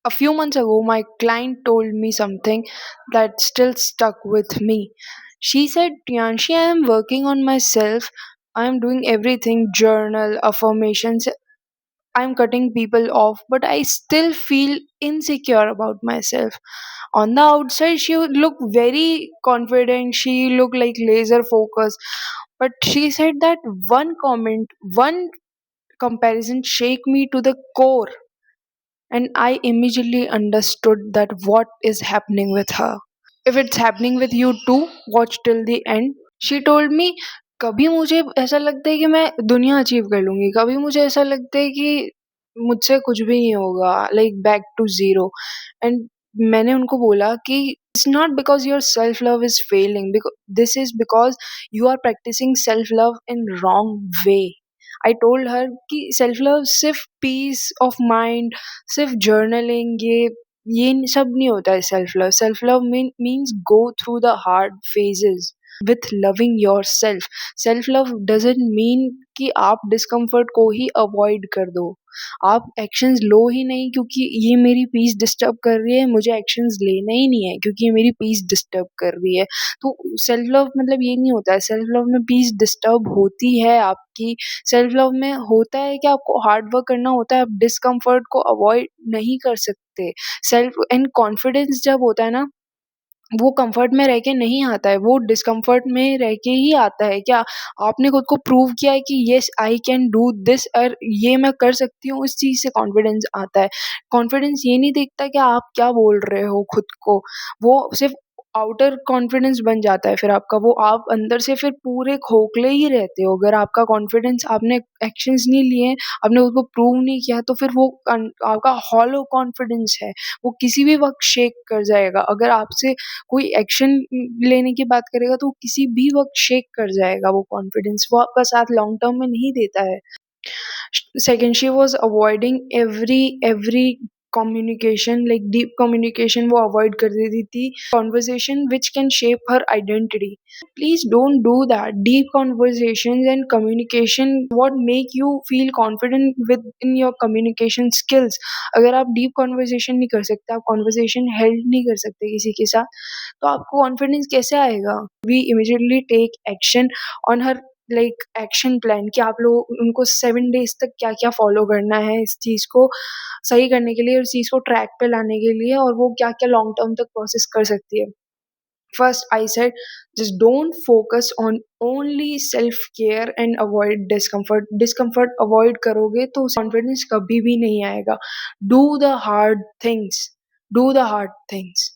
A few months ago, my client told me something that still stuck with me. She said, Tianshi, I am working on myself. I am doing everything journal, affirmations. I'm cutting people off, but I still feel insecure about myself. On the outside, she would look very confident. She looked like laser focused. But she said that one comment, one comparison shake me to the core, and I immediately understood that what is happening with her. If it's happening with you too, watch till the end. She told me, कभी मुझे ऐसा लगता है कि मैं दुनिया achieve कर लूंगी, कभी मुझे ऐसा लगता है कि मुझसे कुछ भी नहीं होगा, like back to zero. And मैंने उनको बोला कि it's not because your self love is failing, this is because you are practising self love in wrong way. I told her कि सेल्फ लव सिर्फ पीस ऑफ माइंड, सिर्फ जर्नलिंग, ये सब नहीं होता है. Self love means go through the hard phases with loving yourself. Self love doesn't mean कि आप डिस्कम्फर्ट को ही अवॉइड कर दो. आप एक्शंस लो ही नहीं क्योंकि ये मेरी पीस डिस्टर्ब कर रही है, मुझे एक्शंस लेना ही नहीं है क्योंकि ये मेरी पीस डिस्टर्ब कर रही है. तो सेल्फ लव मतलब ये नहीं होता है. सेल्फ लव में पीस डिस्टर्ब होती है आपकी. सेल्फ लव में होता है कि आपको हार्ड वर्क करना होता है, आप डिस्कम्फर्ट को अवॉइड नहीं कर सकते. सेल्फ एंड कॉन्फिडेंस जब होता है ना, वो कंफर्ट में रह के नहीं आता है, वो डिस्कम्फर्ट में रह के ही आता है. क्या आपने खुद को प्रूव किया है कि yes I can do this, और ये मैं कर सकती हूँ, इस चीज़ से कॉन्फिडेंस आता है. कॉन्फिडेंस ये नहीं देखता कि आप क्या बोल रहे हो खुद को, वो सिर्फ आउटर कॉन्फिडेंस बन जाता है फिर आपका. वो आप अंदर से फिर पूरे खोखले ही रहते हो. अगर आपका कॉन्फिडेंस, आपने एक्शंस नहीं लिए, आपने उसको प्रूव नहीं किया, तो फिर वो आपका हॉलो कॉन्फिडेंस है, वो किसी भी वक्त शेक कर जाएगा. अगर आपसे कोई एक्शन लेने की बात करेगा तो किसी भी वक्त शेक कर जाएगा वो कॉन्फिडेंस, वो आपका साथ लॉन्ग टर्म में नहीं देता है. Second, she was avoiding every communication, like deep communication वो avoid कर देती थी. Conversation which can shape her identity. Please don't do that. Deep conversations and communication what make you feel confident with in your communication skills. अगर आप deep conversation नहीं कर सकते, आप conversation held नहीं कर सकते किसी के साथ, तो आपको confidence कैसे आएगा? We immediately take action on her like action plan कि आप लोग उनको 7 डेज तक क्या क्या फॉलो करना है इस चीज़ को सही करने के लिए, उस चीज़ को ट्रैक पे लाने के लिए, और वो क्या क्या लॉन्ग टर्म तक प्रोसेस कर सकती है. First I said, just don't focus on only self care and avoid discomfort. Discomfort avoid करोगे तो कॉन्फिडेंस कभी भी नहीं आएगा. Do the hard things, do the hard things.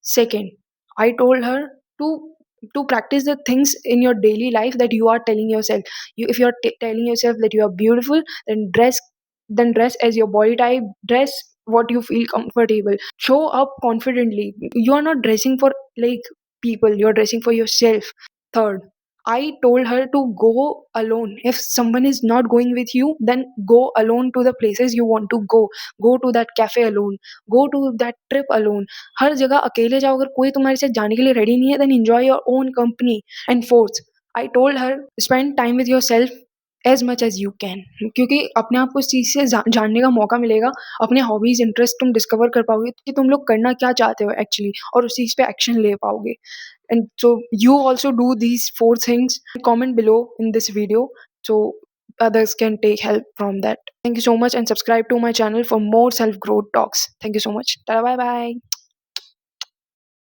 Second, I told her to practice the things in your daily life that you are telling yourself. If you are telling yourself that you are beautiful, then dress as your body type. Dress what you feel comfortable. Show up confidently. You are not dressing for like people. You are dressing for yourself. Third, I told her to go alone. If someone is not going with you, then go alone to the places you want to go. Go to that cafe alone. Go to that trip alone. हर जगह अकेले जाओ. अगर कोई तुम्हारे साथ जाने के लिए रेडी नहीं है, then enjoy your own company. And fourth, I told her spend time with yourself as much as you can, क्योंकि अपने आप को उस चीज़ से जानने का मौका मिलेगा. अपने हॉबीज इंटरेस्ट तुम डिस्कवर कर पाओगे कि तुम लोग करना क्या चाहते हो एक्चुअली, और उस चीज़ पे एक्शन ले पाओगे. And so you also do these 4 things. Comment below in this video so others can take help from that. Thank you so much and subscribe to my channel for more self growth talks. Thank you so much. Bye bye.